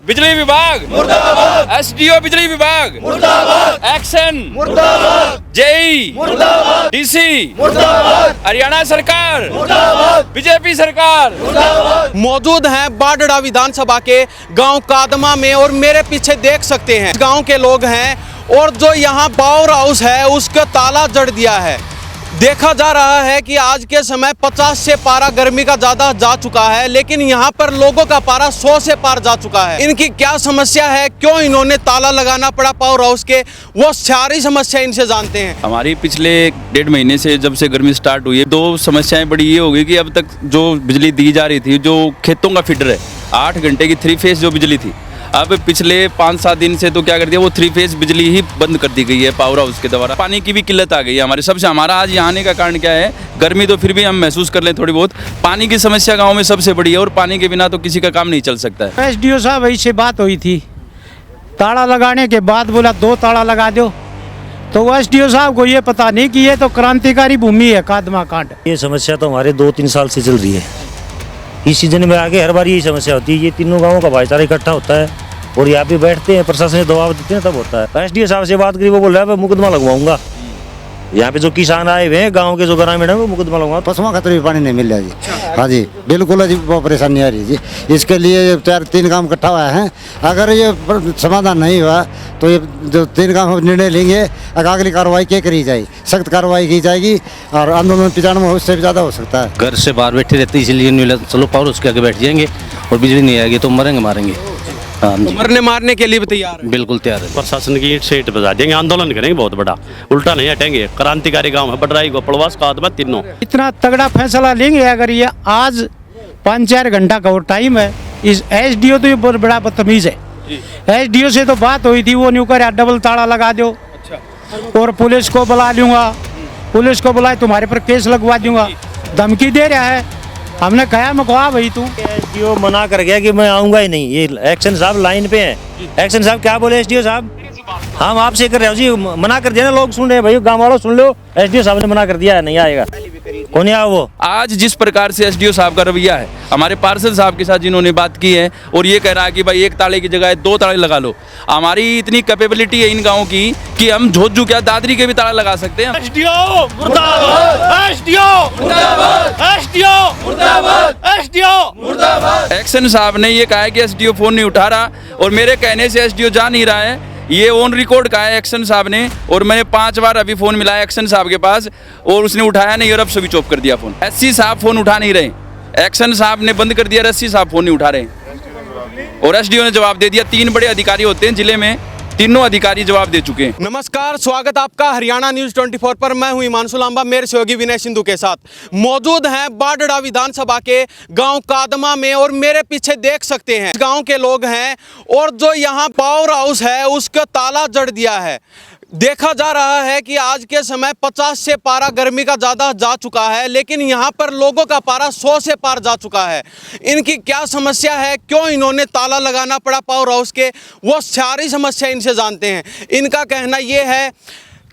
बिजली विभाग मुर्दाबाद, एसडीओ बिजली विभाग मुर्दाबाद, एक्शन मुर्दाबाद, जेई मुर्दाबाद, डीसी मुर्दाबाद, हरियाणा सरकार मुर्दाबाद, बीजेपी सरकार मुर्दाबाद। मौजूद हैं बाडड़ा विधानसभा के गांव कादमा में और मेरे पीछे देख सकते हैं गांव के लोग हैं और जो यहाँ पावर हाउस है उसका ताला जड़ दिया है। देखा जा रहा है कि आज के समय 50 से पारा गर्मी का ज़्यादा जा चुका है, लेकिन यहाँ पर लोगों का पारा 100 से पार जा चुका है। इनकी क्या समस्या है, क्यों इन्होंने ताला लगाना पड़ा पावर हाउस के, वो सारी समस्या इनसे जानते हैं। हमारी पिछले 1.5 महीने से जब से गर्मी स्टार्ट हुई है, दो समस्याएं बड़ी ये हो गई कि अब तक जो बिजली दी जा रही थी, जो खेतों का फीडर है 8 घंटे की 3 फेज जो बिजली थी, अब पिछले 5-7 दिन से तो क्या कर दिया, वो 3 फेज बिजली ही बंद कर दी गई है पावर हाउस के द्वारा। पानी की भी किल्लत आ गई है हमारे सबसे। हमारा आज यहाँ आने का कारण क्या है, गर्मी तो फिर भी हम महसूस कर लें थोड़ी बहुत, पानी की समस्या गांव में सबसे बड़ी है और पानी के बिना तो किसी का काम नहीं चल सकता है। एसडीओ साहब ऐसे बात हुई थी, ताला लगाने के बाद बोला 2 ताला लगा दो, तो एसडीओ साहब को ये पता नहीं कि ये तो क्रांतिकारी भूमि है कादमा कांड। ये समस्या तो हमारे 2-3 साल से चल रही है। इस सीजन में आगे हर बार यही समस्या होती है। ये तीनों गांवों का भाईचारा इकट्ठा होता है और यहाँ पे बैठते हैं, प्रशासन से दबाव देते हैं, तब होता है। एसडीओ साहब से बात करी, वो बोल रहा है मैं मुकदमा लगवाऊंगा। यहाँ पे जो किसान आए हुए हैं गांव के, जो ग्रामीण है, वो मुकदमा लगवाऊंगा। पशुओं का भी पानी नहीं मिल रहा जी। हाँ जी, बिल्कुल जी, बहुत परेशानी आ रही है जी। इसके लिए 4-3 काम इकट्ठा हुआ है। अगर ये समाधान नहीं हुआ तो ये जो 3 काम हम निर्णय लेंगे, अगली कार्रवाई क्या करी जाए, सख्त कार्रवाई की जाएगी और आंदोलन 95 में उससे भी ज़्यादा हो सकता है। घर से बाहर बैठे रहते, इसीलिए चलो पावर उसके आगे बैठ जाएंगे और बिजली नहीं आएगी तो मरेंगे मारेंगे। हाँ जी, मरने मारने के लिए भी तैयार है। बिल्कुल तैयार है। प्रशासन की ईंट से ईंट बजा देंगे, आंदोलन करेंगे बहुत बड़ा, उल्टा नहीं हटेंगे। क्रांतिकारी गांव है, बडराई को पड़वास कादमा तीनों। इतना तगड़ा फैसला लेंगे अगर ये आज 5-4 घंटा का और टाइम है। इस एसडीओ तो ये बहुत बड़ा बदतमीज है। एसडीओ से तो बात हुई थी, वो न्यू कर डबल ताला लगा दो और पुलिस को बुला लूंगा, पुलिस को बुलाए तुम्हारे पर केस लगवा दूंगा, धमकी दे रहा है। हमने कहा मकवा भाई तू। एसडीओ मना कर गया कि मैं आऊंगा ही नहीं। ये एक्शन साहब लाइन पे हैं। एक्शन साहब क्या बोले एसडीओ साहब, हम आपसे कर रहे हो जी, मना कर दिया ना, लोग सुन रहे हैं भाई, गाँव वालों सुन लो, एसडीओ साहब ने मना कर दिया है, नहीं आएगा। कौन है वो? आज जिस प्रकार से एसडीओ साहब का रवैया है, हमारे पार्षद साहब के साथ जिन्होंने बात की है और ये कह रहा है कि भाई 1 ताले की जगह 2 ताले लगा लो। हमारी इतनी कैपेबिलिटी है इन गाँव की कि हम झोझू क्या दादरी के भी ताला लगा सकते हैं। एसडीओ मुर्दाबाद, एसडीओ मुर्दाबाद, एसडीओ मुर्दाबाद, एसडीओ मुर्दाबाद। एक्शन साहब ने ये कहा है कि एसडीओ फोन नहीं उठा रहा और मेरे कहने से एसडीओ जा नहीं रहा है। ये ऑन रिकॉर्ड कहा है एक्शन साहब ने और मैंने 5 बार अभी फ़ोन मिलाया एक्शन साहब के पास और उसने उठाया नहीं और अब स्विच ऑफ कर दिया फ़ोन। एससी साहब फ़ोन उठा नहीं रहे, एक्शन साहब ने बंद कर दिया, एससी साहब फ़ोन नहीं उठा रहे और एसडीओ ने जवाब दे दिया। 3 बड़े अधिकारी होते हैं जिले में, तीनों अधिकारी जवाब दे चुके हैं। नमस्कार, स्वागत आपका हरियाणा न्यूज़ 24 पर। मैं हूं हिमांशु लांबा, मेरे सहयोगी विनय सिंधु के साथ। मौजूद हैं बाडड़ा विधानसभा के गांव कादमा में और मेरे पीछे देख सकते हैं गांव के लोग हैं और जो यहां पावर हाउस है उसका ताला जड़ दिया है। देखा जा रहा है कि आज के समय 50 से पारा गर्मी का ज़्यादा जा चुका है, लेकिन यहाँ पर लोगों का पारा 100 से पार जा चुका है। इनकी क्या समस्या है, क्यों इन्होंने ताला लगाना पड़ा पावर हाउस के, वो सारी समस्या इनसे जानते हैं। इनका कहना ये है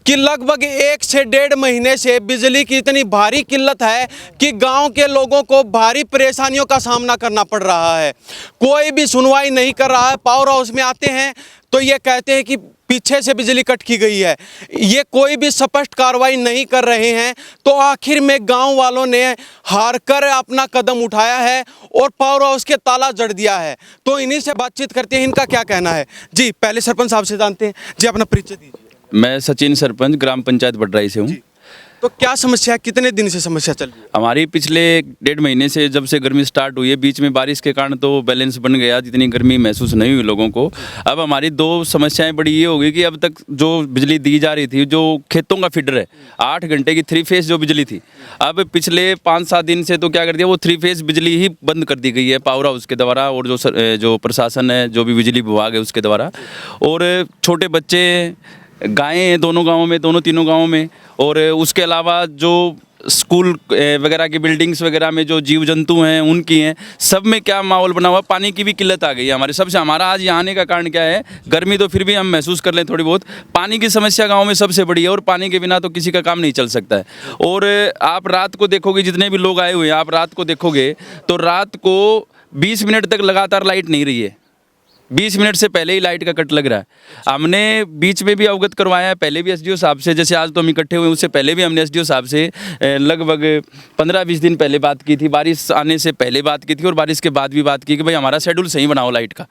कि लगभग 1 से 1.5 महीने से बिजली की इतनी भारी किल्लत है कि गांव के लोगों को भारी परेशानियों का सामना करना पड़ रहा है। कोई भी सुनवाई नहीं कर रहा है। पावर हाउस में आते हैं तो ये कहते हैं कि पीछे से बिजली कट की गई है, ये कोई भी स्पष्ट कार्रवाई नहीं कर रहे हैं। तो आखिर में गांव वालों ने हार कर अपना कदम उठाया है और पावर हाउस के ताला जड़ दिया है। तो इन्हीं से बातचीत करते हैं, इनका क्या कहना है। जी, पहले सरपंच साहब से जानते हैं जी, अपना परिचय दीजिए। मैं सचिन सरपंच ग्राम पंचायत बडराई से हूँ। तो क्या समस्या, कितने दिन से समस्या चल रही है? हमारी पिछले 1.5 महीने से जब से गर्मी स्टार्ट हुई है, बीच में बारिश के कारण तो बैलेंस बन गया, जितनी गर्मी महसूस नहीं हुई लोगों को। अब हमारी 2 समस्याएं बड़ी ये हो गई कि अब तक जो बिजली दी जा रही थी, जो खेतों का फीडर है 8 घंटे की 3 फेज जो बिजली थी, अब पिछले 5-7 दिन से तो क्या कर दिया, वो 3 फेज बिजली ही बंद कर दी गई है पावर हाउस के द्वारा और जो प्रशासन है, जो भी बिजली विभाग है उसके द्वारा। और छोटे बच्चे, गायें हैं दोनों गाँवों में, तीनों गाँवों में, और उसके अलावा जो स्कूल वगैरह की बिल्डिंग्स वगैरह में जो जीव जंतु हैं उनकी हैं, सब में क्या माहौल बना हुआ। पानी की भी किल्लत आ गई है हमारे सबसे। हमारा आज यहाँ आने का कारण क्या है, गर्मी तो फिर भी हम महसूस कर लें थोड़ी बहुत, पानी की समस्या गांव में सबसे बड़ी है और पानी के बिना तो किसी का काम नहीं चल सकता है। और आप रात को देखोगे, जितने भी लोग आए हुए हैं, आप रात को देखोगे तो रात को 20 मिनट तक लगातार लाइट नहीं रही है। 20 मिनट से पहले ही लाइट का कट लग रहा है। हमने बीच में भी अवगत करवाया है, पहले भी एसडीओ साहब से, जैसे आज तो हम इकट्ठे हुए, उससे पहले भी हमने एसडीओ साहब से लगभग 15-20 दिन पहले बात की थी, बारिश आने से पहले बात की थी और बारिश के बाद भी बात की कि भाई हमारा शेड्यूल सही बनाओ लाइट का।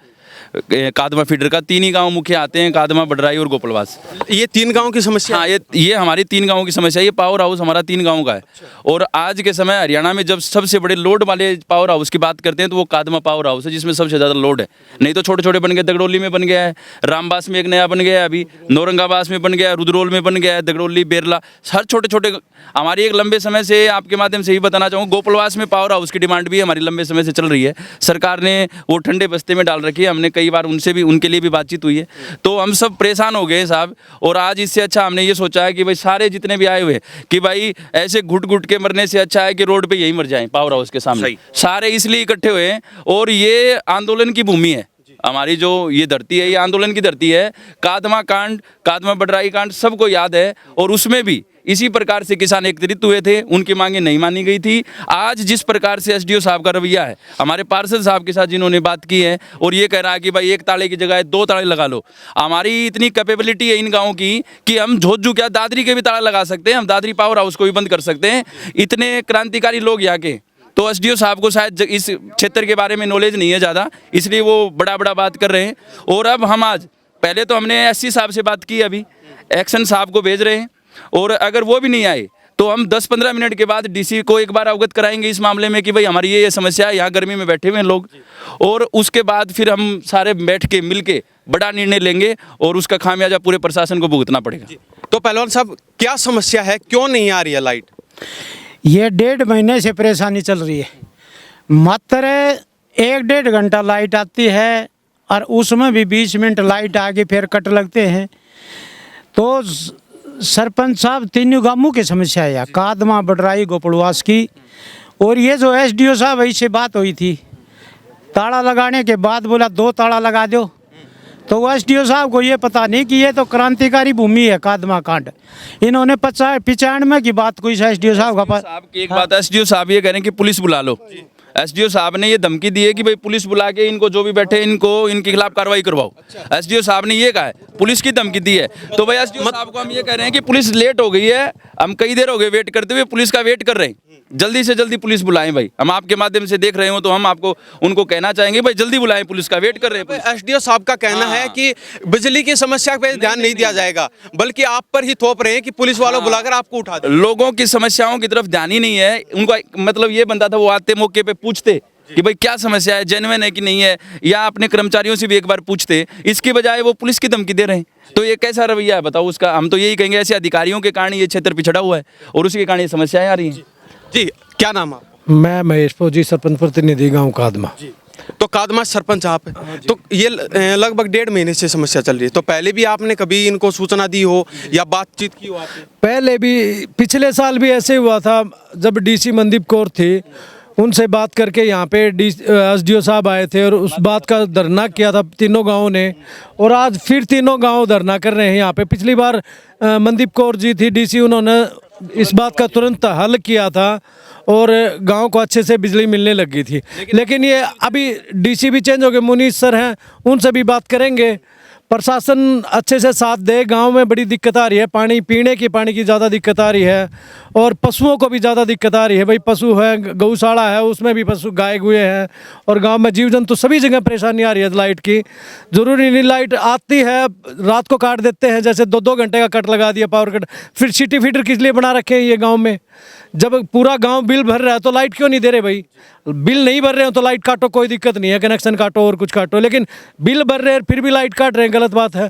कादमा फीडर का 3 ही गांव मुख्य आते हैं, कादमा, बडराई और गोपालवास। ये 3 गांव की समस्या। हाँ, ये हमारी 3 गांवों की समस्या है। ये पावर हाउस हमारा 3 गांव का है। और आज के समय हरियाणा में जब सबसे बड़े लोड वाले पावर हाउस की बात करते हैं तो वो कादमा पावर हाउस है, जिसमें सबसे ज़्यादा लोड है। नहीं तो छोटे छोटे बन गए, दगड़ोली में बन गया है, रामबास में एक नया बन गया है, अभी नौरंगाबास में बन गया है, रुद्रोल में बन गया है, दगड़ोली, बेरला, हर छोटे छोटे। हमारी एक लंबे समय से आपके माध्यम से ही बताना चाहूँगा, गोपालवास में पावर हाउस की डिमांड भी हमारी लंबे समय से चल रही है। सरकार ने वो ठंडे बस्ते में डाल रखी है, हमने कई बार उनसे भी, उनके लिए भी बातचीत हुई है। तो हम सब परेशान हो गए हैं साहब। और आज इससे अच्छा हमने ये सोचा है कि भाई सारे जितने भी आए हुए कि भाई ऐसे घुट घुट के मरने से अच्छा है कि रोड पे यही मर जाएं पावर हाउस के सामने। सारे इसलिए इकट्ठे हुए हैं और ये आंदोलन की भूमि है हमारी। जो ये धरती है, ये आंदोलन की धरती है। कादमा कांड, कादमा बडराई कांड सबको याद है और उसमें भी इसी प्रकार से किसान एकत्रित हुए थे, उनकी मांगें नहीं मानी गई थी। आज जिस प्रकार से एसडीओ साहब का रवैया है, हमारे पार्षद साहब के साथ जिन्होंने बात की है और ये कह रहा है कि भाई 1 ताले की जगह 2 ताले लगा लो। हमारी इतनी कैपेबिलिटी है इन गाँवों की कि हम झोझू क्या दादरी के भी ताला लगा सकते हैं, हम दादरी पावर हाउस को भी बंद कर सकते हैं। इतने क्रांतिकारी लोग यहाँ के। तो एसडीओ साहब को शायद इस क्षेत्र के बारे में नॉलेज नहीं है ज़्यादा, इसलिए वो बड़ा बड़ा बात कर रहे हैं। और अब हम आज, पहले तो हमने एससी साहब से बात की, अभी एक्शन साहब को भेज रहे हैं और अगर वो भी नहीं आए तो हम 10-15 मिनट के बाद डीसी को एक बार अवगत कराएंगे इस मामले में कि भाई हमारी ये समस्या है, यहाँ गर्मी में बैठे हुए हैं लोग। और उसके बाद फिर हम सारे बैठ के मिल के बड़ा निर्णय लेंगे और उसका खामियाजा पूरे प्रशासन को भुगतना पड़ेगा। तो पहलवान साहब, क्या समस्या है, क्यों नहीं आ रही है लाइट? ये 1.5 महीने से परेशानी चल रही है। मात्र 1-1.5 घंटा लाइट आती है और उसमें भी 20 मिनट लाइट आके फिर कट लगते हैं। तो सरपंच साहब, 3 गांवों की समस्या है, कादमा, बडराई, गोपालवास की। और ये जो एसडीओ साहब इससे बात हुई थी, ताला लगाने के बाद बोला 2 ताला लगा दो। तो वो एसडीओ साहब को ये पता नहीं कि ये तो क्रांतिकारी भूमि है कादमा कांड। इन्होंने 95 की बात कोई एसडीओ साहब का पास। एक बात, एसडीओ साहब ये कह रहे हैं कि पुलिस बुला लो। एसडीओ साहब ने ये धमकी दी है कि भाई पुलिस बुला के इनको, जो भी बैठे इनको, इनके खिलाफ कार्रवाई करवाओ। एसडीओ साहब ने ये कहा है, पुलिस की धमकी दी है। तो भाई एसडीओ साहब को हम ये कह रहे हैं कि पुलिस लेट हो गई है, हम कई देर हो गए वेट करते हुए, पुलिस का वेट कर रहे हैं, जल्दी से जल्दी पुलिस बुलाएं भाई। हम आपके माध्यम से देख रहे हो तो हम आपको उनको कहना चाहेंगे भाई जल्दी बुलाएं, पुलिस का वेट कर रहे हैं। एसडीओ साहब का कहना है कि बिजली की समस्या पे ध्यान नहीं दिया जाएगा, बल्कि आप पर ही थोप रहे हैं कि पुलिस वालों बुलाकर आपको उठा दे। लोगों की समस्याओं की तरफ ध्यान ही नहीं है उनका। मतलब ये बनता था वो आते मौके पे पूछते कि भाई क्या समस्या है, जेन्युइन है कि नहीं है, या अपने कर्मचारियों से भी एक बार पूछते। इसके बजाय वो पुलिस की धमकी दे रहे हैं। तो ये कैसा रवैया है बताओ उसका? हम तो यही कहेंगे, ऐसे अधिकारियों के कारण ये क्षेत्र पिछड़ा हुआ है और उसी के कारण ये समस्याएं आ रही हैं। जी, क्या नाम है? मैं महेश फौजी, सरपंच प्रतिनिधि गांव कादमा। तो कादमा सरपंच आप हैं। तो ये लगभग 1.5 महीने से समस्या चल रही है। तो पहले भी आपने कभी इनको सूचना दी हो या बातचीत की हो आपने? पहले भी, पिछले साल भी ऐसे हुआ था जब डीसी मनदीप कौर थी, उनसे बात करके यहाँ पे एसडीओ साहब आए थे और उस बात का धरना किया था तीनों गांवों ने। और आज फिर तीनों गांव धरना कर रहे हैं यहाँ पे। पिछली बार मनदीप कौर जी थी डीसी, उन्होंने इस बात का तुरंत हल किया था और गांव को अच्छे से बिजली मिलने लगी थी। लेकिन ये अभी डीसी भी चेंज हो गए, मुनीस सर हैं, उनसे भी बात करेंगे। प्रशासन अच्छे से साथ दे। गांव में बड़ी दिक्कत आ रही है, पानी, पीने की पानी की ज़्यादा दिक्कत आ रही है और पशुओं को भी ज़्यादा दिक्कत आ रही है। भाई पशु है, गौशाला है, उसमें भी पशु गाय गुए हैं और गांव में जीव जंतु सभी जगह परेशानी आ रही है लाइट की। ज़रूरी नहीं लाइट आती है, रात को काट देते हैं, जैसे 2-2 घंटे का कट लगा दिया पावर कट। फिर सिटी फीडर किस लिए बना रखे हैं ये गाँव में? जब पूरा गाँव बिल भर रहा है तो लाइट क्यों नहीं दे रहे भाई? बिल नहीं भर रहे हो तो लाइट काटो, कोई दिक्कत नहीं है, कनेक्शन काटो और कुछ काटो। लेकिन बिल भर रहे हैं फिर भी लाइट काट रहे हैं, गलत बात है।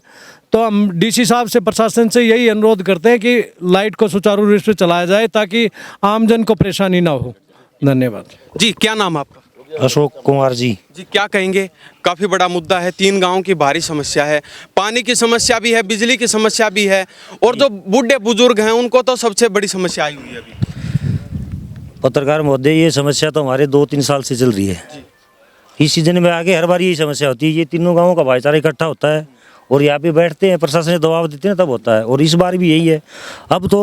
तो हम डीसी साहब से, प्रशासन से यही अनुरोध करते हैं कि लाइट को सुचारू रूप से चलाया जाए ताकि आमजन को परेशानी ना हो। धन्यवाद। जी, क्या नाम आपका? अशोक कुमार जी। जी, क्या कहेंगे? काफ़ी बड़ा मुद्दा है, 3 गांवों की भारी समस्या है, पानी की समस्या भी है, बिजली की समस्या भी है और जो बूढ़े बुजुर्ग हैं उनको तो सबसे बड़ी समस्या आई हुई है अभी। पत्रकार महोदय, ये समस्या तो हमारे 2-3 साल से चल रही है। इस सीजन में आगे हर बार यही समस्या होती है। ये तीनों गांवों का भाईचारा इकट्ठा होता है और यहाँ पे बैठते हैं, प्रशासन ने दबाव देते हैं, तब होता है। और इस बार भी यही है। अब तो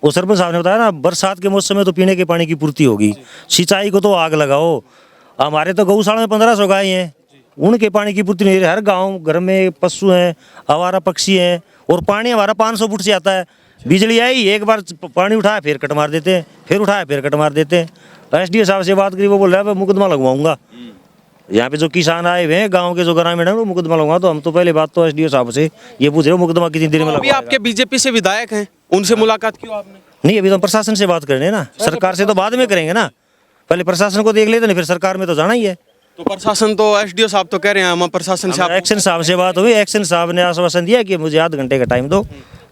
वो सरपंच साहब ने बताया ना, बरसात के मौसम में तो पीने के पानी की पूर्ति होगी, सिंचाई को तो आग लगाओ। हमारे तो गौशाला में 1500 गाय हैं, उनके पानी की पूर्ति नहीं। हर गांव घर में पशु हैं, आवारा पक्षी हैं, और पानी हमारा 500 फुट से आता है। बिजली आई, एक बार पानी उठाया फिर कट मार देते हैं, फिर उठाया फिर कट मार देते हैं। एसडीओ साहब से बात करी, वो बोल रहा है मैं मुकदमा लगवाऊंगा। यहाँ पे जो किसान आए हुए हैं गांव के, जो ग्रामीण है, वो मुकदमा लगवा। तो हम तो पहले बात तो एसडीओ साहब से ये पूछ रहे हो मुकदमा कितनी देर में अभी लगवाएगा। आपके बीजेपी से विधायक हैं, उनसे मुलाकात की आपने? नहीं, अभी तो हम प्रशासन से बात कर रहे हैं ना, सरकार से तो बाद में करेंगे ना। पहले प्रशासन को देख लेते नहीं, फिर सरकार में तो जाना ही है। तो प्रशासन तो एसडीओ साहब तो कह रहे हैं हम प्रशासन से एक्शन साहब से बात हुई, एक्शन साहब ने आश्वासन दिया कि मुझे आध घंटे का टाइम दो,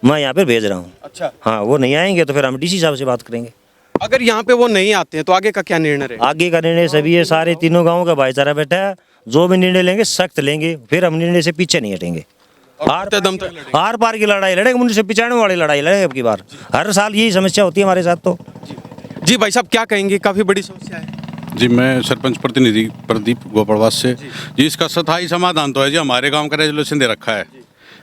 मैं यहाँ पे भेज रहा हूँ। अच्छा, हाँ, वो नहीं आएंगे तो फिर हम डीसी साहब से बात करेंगे। अगर यहाँ पे वो नहीं आते हैं तो आगे का क्या निर्णय रहेगा? आगे का निर्णय सभी है, सारे तीनों गाँव का भाईचारा बैठा है, जो भी निर्णय लेंगे सख्त लेंगे, फिर हम निर्णय से पीछे नहीं हटेंगे। दम तक लड़ेंगे। आर पार की लड़ाई लड़ेंगे, 1995 वाली लड़ाई लड़ेंगे अब की बार। हर साल यही समस्या होती है हमारे साथ। तो जी भाई साहब क्या कहेंगे, काफी बड़ी समस्या है। जी, मैं सरपंच प्रतिनिधि प्रदीप गोपड़वास से। जी, इसका स्थायी समाधान तो है जी, हमारे गांव का रेजोल्यूशन दे रखा है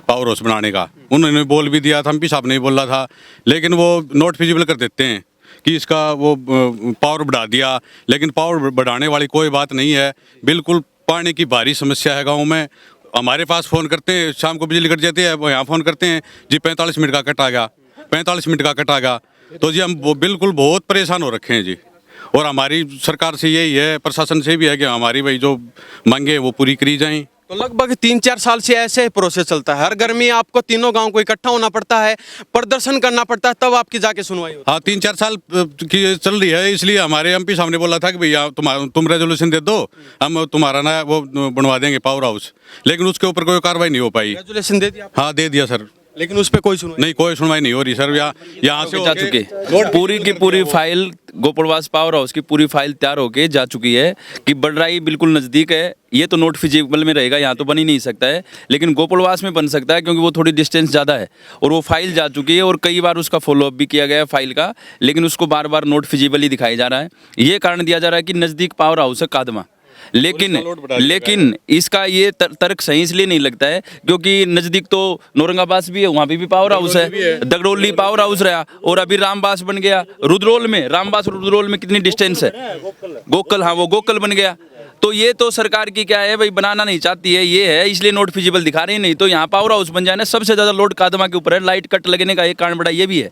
पावर हाउस बनाने का। उन्होंने बोल भी दिया था, एमपी साहब ने बोला था, लेकिन वो नॉट फिजिबल कर देते हैं कि इसका वो पावर बढ़ा दिया, लेकिन पावर बढ़ाने वाली कोई बात नहीं है। बिल्कुल पानी की भारी समस्या है गाँव में। हमारे पास फ़ोन करते हैं, शाम को बिजली कट जाती है, वो यहाँ फ़ोन करते हैं जी 45 मिनट का कट आ गया, 45 मिनट का कट आ गया। तो जी हम बिल्कुल बहुत परेशान हो रखे हैं जी। और हमारी सरकार से यही है, प्रशासन से भी है कि हमारी भाई जो मांगे वो पूरी करी जाएं। तो लगभग 3-4 साल से ऐसे प्रोसेस चलता है। हर गर्मी आपको तीनों गांव को इकट्ठा होना पड़ता है, प्रदर्शन करना पड़ता है, तब आपकी जाके सुनवाई होती है। हाँ, 3-4 साल की चल रही है। इसलिए हमारे एमपी साहब ने बोला था कि भैया तुम रेजोल्यूशन दे दो, हम तुम्हारा ना वो बनवा देंगे पावर हाउस, लेकिन उसके ऊपर कोई कार्रवाई नहीं हो पाई। रेजोल्यूशन दे दिया? हाँ, दे दिया सर, लेकिन उस पर कोई सुनवाई नहीं, कोई सुनवाई नहीं हो रही सर। यहाँ से जा चुके पूरी की पूरी फाइल गोपड़वास पावर हाउस की पूरी फाइल तैयार होके जा चुकी है कि बडराई बिल्कुल नज़दीक है। ये तो नोट फिजिबल में रहेगा, यहाँ तो बन ही नहीं सकता है, लेकिन गोपड़वास में बन सकता है क्योंकि वो थोड़ी डिस्टेंस ज़्यादा है। और वो फाइल जा चुकी है और कई बार उसका फॉलोअप भी किया गया है फाइल का, लेकिन उसको बार बार नोट फिजिबल ही दिखाया जा रहा है। ये कारण दिया जा रहा है कि नज़दीक पावर हाउस है कादमा, लेकिन इसका ये तर्क सही इसलिए नहीं लगता है क्योंकि नज़दीक तो नौरंगाबाद भी है, वहाँ भी पावर हाउस है, दगडोली पावर हाउस रहा, और अभी रामबास बन गया। रुद्रोल में, रामबास और रुद्रोल में कितनी डिस्टेंस है? गोकल, हाँ वो गोकल बन गया। तो ये तो सरकार की क्या है भाई, बनाना नहीं चाहती है, ये है इसलिए नोट फिजिबल दिखा रही नहीं। तो यहाँ पावर हाउस बन जाए ना, सबसे ज़्यादा लोड कादमा के ऊपर है। लाइट कट लगने का एक कारण बड़ा ये भी है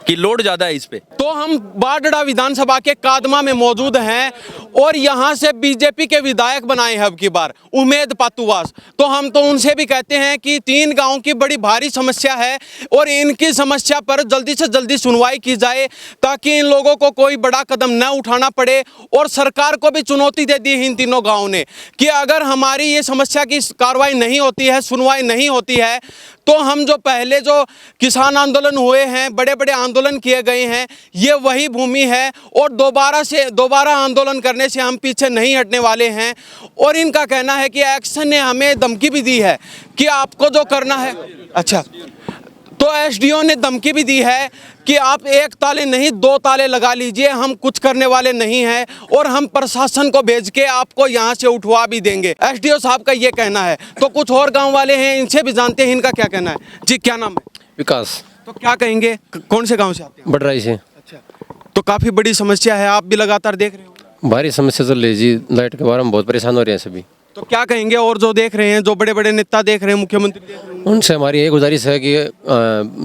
कि लोड ज्यादा है इस पे। तो हम बाडड़ा विधानसभा के कादमा में मौजूद हैं और यहाँ से बीजेपी के विधायक बनाए हैं अब की बार उमेद पातुवास। तो हम तो उनसे भी कहते हैं कि 3 गांव की बड़ी भारी समस्या है और इनकी समस्या पर जल्दी से जल्दी सुनवाई की जाए ताकि इन लोगों को कोई बड़ा कदम न उठाना पड़े। और सरकार को भी चुनौती दे दी इन तीनों गाँव ने कि अगर हमारी ये समस्या की कार्रवाई नहीं होती है, सुनवाई नहीं होती है, तो हम जो पहले जो किसान आंदोलन हुए हैं, बड़े बड़े आंदोलन किए गए हैं, ये वही भूमि है और दोबारा आंदोलन करने से हम पीछे नहीं हटने वाले हैं। और इनका कहना है कि एक्शन ने हमें धमकी भी दी है कि आपको जो करना है, अच्छा, तो एसडीओ ने धमकी भी दी है कि आप 1 ताले नहीं 2 ताले लगा लीजिए, हम कुछ करने वाले नहीं हैं और हम प्रशासन को भेज के आपको यहाँ से उठवा भी देंगे। एसडीओ साहब का ये कहना है। तो कुछ और गांव वाले हैं, इनसे भी जानते हैं इनका क्या कहना है। जी, क्या नाम है? विकास। तो क्या कहेंगे, कौन से गांव से आते हैं? बडराई से। अच्छा, तो काफ़ी बड़ी समस्या है, आप भी लगातार देख रहे हो? भारी समस्या चल रही है जी, लाइट के बारे में बहुत परेशान हो रहे हैं सभी। तो क्या कहेंगे, और जो देख रहे हैं, जो बड़े बड़े नेता देख रहे हैं, मुख्यमंत्री देख रहे हैं, उनसे हमारी यही गुजारिश है कि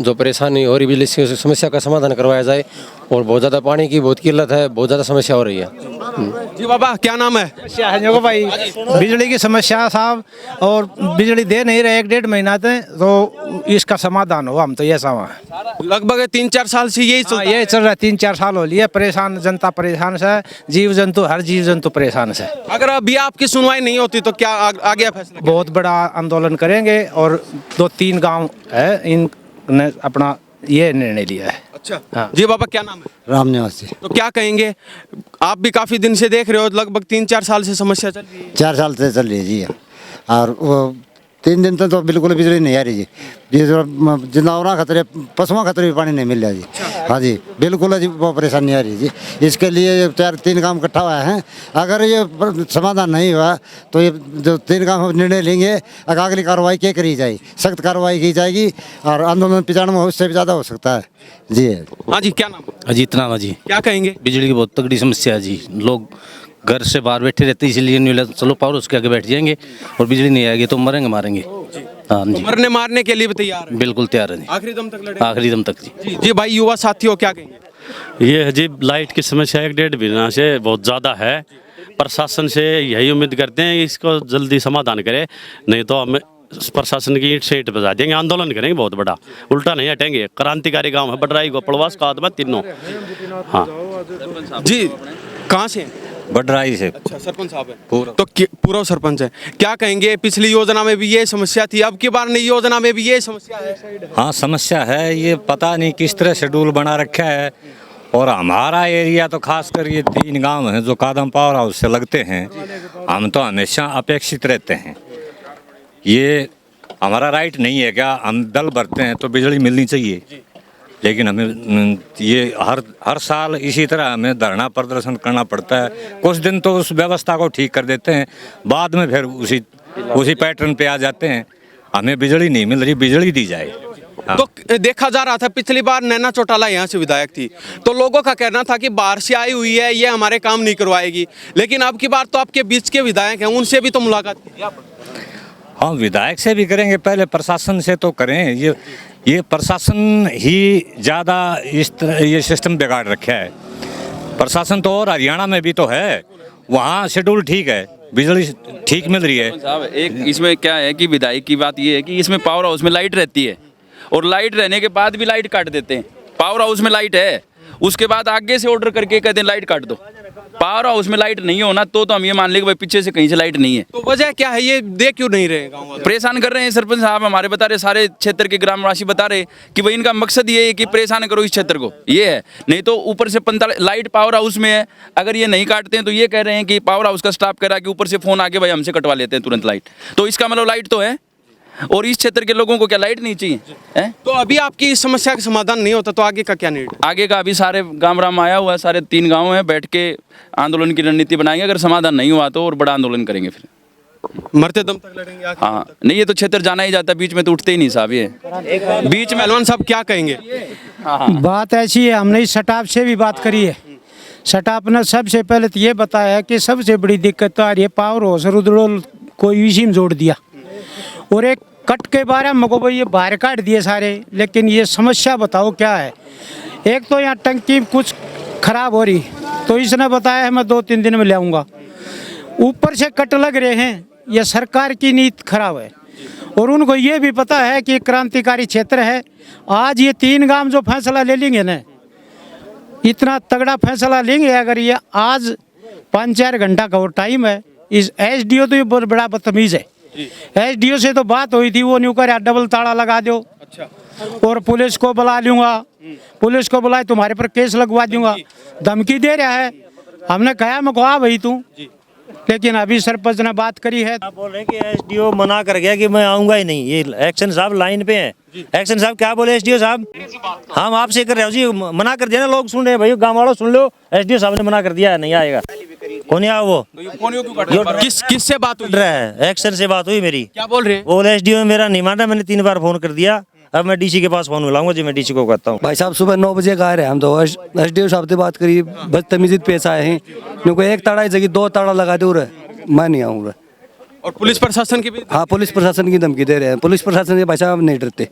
जो परेशानी हो रही बिजली की समस्या का समाधान करवाया जाए। और बहुत ज़्यादा पानी की बहुत किल्लत है, बहुत ज़्यादा समस्या हो रही है। जी बाबा, क्या नाम है? समस्या है जो भाई बिजली की समस्या साहब, और बिजली दे नहीं रहे 1-1.5 महीना से, तो इसका समाधान हो। हम तो ये समझ लगभग 3-4 साल से यही ये चल रहा है, 3-4 साल हो लिए परेशान, जनता परेशान है, जीव जंतु, हर जीव जंतु परेशान है। अगर अभी आपकी सुनवाई नहीं होती तो क्या आगे फैसला? बहुत बड़ा आंदोलन करेंगे और 2-3 गांव है, इनने अपना ये निर्णय लिया है। अच्छा, हाँ। जी बाबा, क्या नाम है? राम निवासी। तो क्या कहेंगे, आप भी काफी दिन से देख रहे हो, लगभग 3-4 साल से समस्या चल रही है। 4 साल से चल रही है जी। और वो 3 दिन तक तो बिल्कुल बिजली नहीं आ रही जी। ये जो जानवरों खतरे, पशुओं खतरे भी पानी नहीं मिल रहा जी। हाँ जी, बिल्कुल जी, वो परेशानी आ रही है जी। इसके लिए 4-3 काम इकट्ठा हुआ है। अगर ये समाधान नहीं हुआ तो ये जो 3 काम हम निर्णय लेंगे, अगली कार्रवाई क्या करी जाएगी, सख्त कार्रवाई की जाएगी और आंदोलन 95 में उससे भी ज़्यादा हो सकता है जी। हाँ जी, क्या नाम है? अजीत नाम है जी। क्या कहेंगे? बिजली की बहुत तगड़ी समस्या है जी। लोग घर से बाहर बैठे रहते, इसलिए नहीं लगा चलो पावर उसके आगे बैठ जाएंगे और बिजली नहीं आएगी तो मरेंगे मारेंगे। हाँ तो जी, मरने मारने के लिए भी तैयार है, बिल्कुल तैयार है जी, आखिरी दम तक लड़ेंगे। आखिरी दम तक जी। जी जी भाई, युवा साथियों क्या कहेंगे? ये है जी, लाइट की समस्या 1-1.5 महीना से बहुत ज़्यादा है। प्रशासन से यही उम्मीद करते हैं इसको जल्दी समाधान करे, नहीं तो हम प्रशासन की ईंट से ईंट बजा देंगे, आंदोलन करेंगे बहुत बड़ा, उल्टा नहीं हटेंगे। क्रांतिकारी गांव है, बडराई गोपड़वास कादमा तीनों। हाँ जी, कहाँ से हैं? बडराई से। अच्छा, सरपंच साहब है तो पूरा सरपंच है, क्या कहेंगे? पिछली योजना में भी ये समस्या थी, अब की बार नई योजना में भी ये समस्या है। हाँ समस्या है, ये पता नहीं किस तरह शेड्यूल बना रखा है। और हमारा एरिया तो खासकर ये 3 गांव हैं जो कादम पावर हाउस से लगते हैं, हम तो हमेशा अपेक्षित रहते हैं। ये हमारा राइट नहीं है क्या? हम दल भरते हैं तो बिजली मिलनी चाहिए, लेकिन हमें ये हर साल इसी तरह हमें धरना प्रदर्शन करना पड़ता है। कुछ दिन तो उस व्यवस्था को ठीक कर देते हैं, बाद में फिर उसी पैटर्न पे आ जाते हैं। हमें बिजली नहीं मिल रही, बिजली दी जाए। हाँ। तो देखा जा रहा था पिछली बार नैना चौटाला यहाँ से विधायक थी, तो लोगों का कहना था कि बाहर से आई हुई है, ये हमारे काम नहीं करवाएगी, लेकिन अब की बार तो आपके बीच के विधायक हैं, उनसे भी तो मुलाकात कीजिए आप। हाँ, विधायक से भी करेंगे, पहले प्रशासन से तो करें। ये प्रशासन ही ज़्यादा इस तरह ये सिस्टम बिगाड़ रखा है। प्रशासन तो और हरियाणा में भी तो है, वहाँ शेड्यूल ठीक है, बिजली ठीक मिल रही है। साहब एक इसमें क्या है कि विधायक की बात ये है कि इसमें पावर हाउस में लाइट रहती है और लाइट रहने के बाद भी लाइट काट देते हैं। पावर हाउस में लाइट है, उसके बाद आगे से ऑर्डर करके कहते हैं लाइट काट दो। पावर हाउस में लाइट नहीं होना तो हम ये मान लें कि भाई पीछे से कहीं से लाइट नहीं है। तो वजह क्या है, ये दे क्यों नहीं रहे गाँव वाले? परेशान कर रहे हैं सरपंच साहब हमारे, बता रहे, सारे क्षेत्र के ग्रामवासी बता रहे कि भाई इनका मकसद ये है कि परेशान करो इस क्षेत्र को, ये है। नहीं तो ऊपर से 45 लाइट पावर हाउस में है, अगर ये नहीं काटते हैं तो ये कह रहे हैं कि पावर हाउस का स्टाफ कह रहा है कि ऊपर से फोन आके भाई हमसे कटवा लेते हैं तुरंत लाइट। तो इसका मतलब लाइट तो है, और इस क्षेत्र के लोगों को क्या लाइट नहीं चाहिए है? तो अभी आपकी इस समस्या का समाधान नहीं होता तो आगे का क्या नीड? आगे का अभी सारे गाँव राम आया हुआ है, सारे 3 गाँव हैं, बैठ के आंदोलन की रणनीति बनाएंगे। अगर समाधान नहीं हुआ तो और बड़ा आंदोलन करेंगे फिर। मरते दम तक लड़ेंगे आखिर हाँ, नहीं ये तो क्षेत्र जाना ही जाता है, बीच में तो उठते ही नहीं साहब। ये बीच में पहलवान साहब क्या कहेंगे? बात ऐसी है, हमने इस स्टाफ से भी बात करी है। स्टाफ ने सबसे पहले तो ये बताया कि सबसे बड़ी दिक्कत तो आ रही है, पावर हाउस रुद्रोल को इसी में जोड़ दिया, और एक कट के बारे में भाई ये बाहर काट दिए सारे। लेकिन ये समस्या बताओ क्या है? एक तो यहाँ टंकी कुछ खराब हो रही, तो इसने बताया है मैं 2-3 दिन में ले आऊँगा। ऊपर से कट लग रहे हैं, ये सरकार की नीति खराब है। और उनको ये भी पता है कि क्रांतिकारी क्षेत्र है। आज ये 3 गांव जो फैसला ले लेंगे ना, इतना तगड़ा फैसला लेंगे, अगर ये आज 5-4 घंटा का और टाइम है। इस एसडीओ तो ये बहुत बड़ा बदतमीज है। एसडीओ से तो बात हुई थी, वो न्यू कर डबल ताला लगा दो। अच्छा। और पुलिस को बुला लूंगा, पुलिस को बुलाए तुम्हारे पर केस लगवा दूंगा, धमकी दे रहा है। हमने कहा मैं कहा भाई तू, लेकिन अभी सरपंच ने बात करी है। आप बोल रहे हैं कि एसडीओ मना कर गया कि मैं आऊंगा ही नहीं। ये एक्शन साहब लाइन पे हैं। एक्शन साहब क्या बोले एसडीओ साहब? हम आपसे कर रहे हो जी, मना कर दिया ना, लोग सुन रहे हैं भाई, गाँव वालों सुन लो, एसडीओ साहब ने मना कर दिया है, नहीं आएगा। कौन है वो? किससे बात हुई? रहा है एक्शन से बात हुई मेरी। क्या बोल रहे हैं? बोले एसडीओ मेरा नहीं माना, मैंने 3 बार फोन कर दिया, अब मैं डीसी के पास फोन मिलाऊंगा जी, मैं डीसी को कहता हूँ। भाई साहब सुबह 9 बजे का आ रहे हैं हम तो, एसडीओ साहब से बात करी, बदतमीजी पेश आए हैं, क्योंकि 1 ताड़ा की जगह 2 ताड़ा लगा दे रहे, मैं नहीं आऊँगा। और पुलिस प्रशासन की भी? हाँ, पुलिस प्रशासन की धमकी दे रहे हैं। पुलिस प्रशासन से भाई साहब नहीं डरते।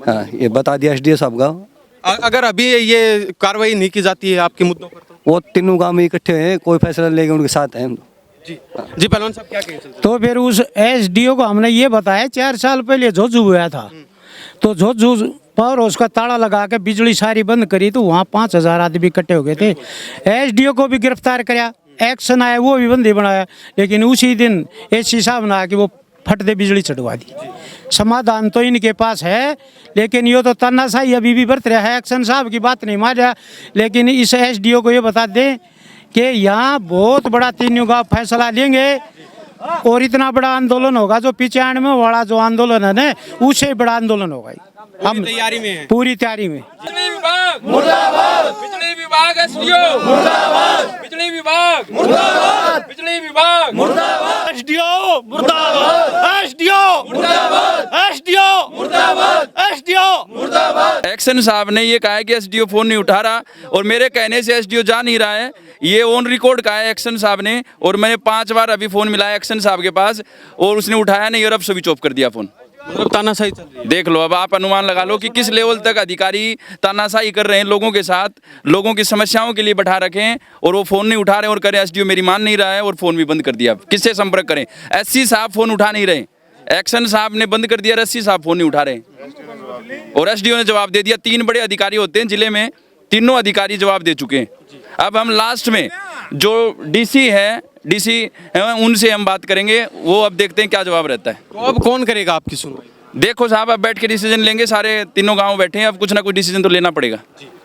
हाँ, ये बता दिया एसडीओ साहब का। अगर अभी ये कार्रवाई नहीं की जाती है आपके मुद्दों पर, वो तीनों गाँव में इकट्ठे हैं, कोई फैसला लेके उनके साथ हैं हम। जी पहलवान साहब क्या कहेंगे? तो फिर उस एसडीओ को हमने ये बताया, 4 साल पहले झोझू हुआ था, तो झोझू पावर हाउस का ताला लगा के बिजली सारी बंद करी, तो वहाँ 5000 आदमी इकट्ठे हो गए थे। एसडीओ को भी गिरफ्तार कराया, एक्शन आया, वो भी बंदी बनाया, लेकिन उसी दिन एससी साहब ने आके वो फट दे बिजली चढ़वा दी। समाधान तो इनके पास है, लेकिन ये तो तानाशाही अभी भी बरत रहा है। एक्शन साहब की बात नहीं मान रहा, लेकिन इस एसडीओ को ये बता दें कि यहाँ बहुत बड़ा 3 गाँव फैसला लेंगे, और इतना बड़ा आंदोलन होगा जो 95 वाला जो आंदोलन है ना, उससे बड़ा आंदोलन होगा। हम तैयारी में हैं, पूरी तैयारी में। बिजली विभाग मुर्दाबाद, बिजली विभाग एसडीओ मुर्दाबाद, बिजली विभाग मुर्दाबाद, बिजली विभाग मुर्दाबाद, एसडीओ मुर्दाबाद, एसडीओ मुर्दाबाद, एसडीओ मुर्दाबाद, एसडीओ मुर्दाबाद। एक्शन साहब ने ये कहा है कि एसडीओ फोन नहीं उठा रहा, और मेरे कहने से एसडीओ जा नहीं रहा है। ये ऑन रिकॉर्ड कहा है एक्शन साहब ने, और मैंने 5 बार अभी फोन मिलाया एक्शन साहब के पास और उसने उठाया नहीं, और अब स्विच ऑफ कर दिया फोन। मतलब तानाशाही चल रही है। देख लो, अब आप अनुमान लगा लो कि किस लेवल तक अधिकारी तानाशाही कर रहे हैं लोगों के साथ, लोगों की समस्याओं के लिए बैठा रखे हैं, और वो फोन नहीं उठा रहे और करें एसडीओ मेरी मान नहीं रहा है और फोन भी बंद कर दिया। किससे संपर्क करें? एससी साहब फोन उठा नहीं रहे, एक्शन साहब ने बंद कर दिया, एससी साहब फोन नहीं उठा रहे, और एसडीओ ने जवाब दे दिया। 3 बड़े अधिकारी होते हैं जिले में, तीनों अधिकारी जवाब दे चुके हैं। अब हम लास्ट में जो डीसी है, उनसे हम बात करेंगे, वो अब देखते हैं क्या जवाब रहता है। तो अब कौन करेगा आपकी सुनवाई? देखो साहब, अब बैठ के डिसीजन लेंगे, सारे तीनों गांव बैठे हैं, अब कुछ ना कुछ डिसीजन तो लेना पड़ेगा।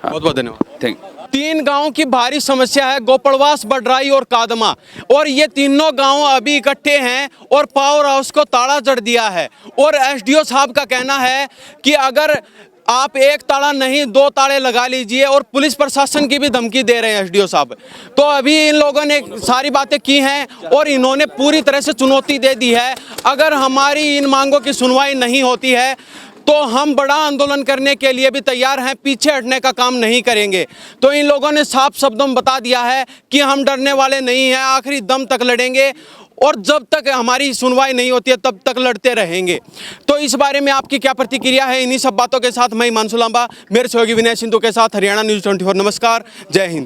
बहुत बहुत धन्यवाद। थैंक 3 गांव की भारी समस्या है, गोपड़वास, बडराई और कादमा, और ये तीनों गांव अभी इकट्ठे हैं और पावर हाउस को ताला जड़ दिया है। और एसडीओ साहब का कहना है कि अगर आप 1 ताला नहीं 2 ताले लगा लीजिए, और पुलिस प्रशासन की भी धमकी दे रहे हैं एसडीओ साहब। तो अभी इन लोगों ने सारी बातें की हैं और इन्होंने पूरी तरह से चुनौती दे दी है, अगर हमारी इन मांगों की सुनवाई नहीं होती है तो हम बड़ा आंदोलन करने के लिए भी तैयार हैं, पीछे हटने का काम नहीं करेंगे। तो इन लोगों ने साफ शब्दों में बता दिया है कि हम डरने वाले नहीं हैं, आखिरी दम तक लड़ेंगे, और जब तक हमारी सुनवाई नहीं होती है तब तक लड़ते रहेंगे। तो इस बारे में आपकी क्या प्रतिक्रिया है? इन्हीं सब बातों के साथ मैं हिमांशु लांबा, मेरे सहयोगी विनय सिंधु के साथ हरियाणा न्यूज़ 24। नमस्कार, जय हिंद।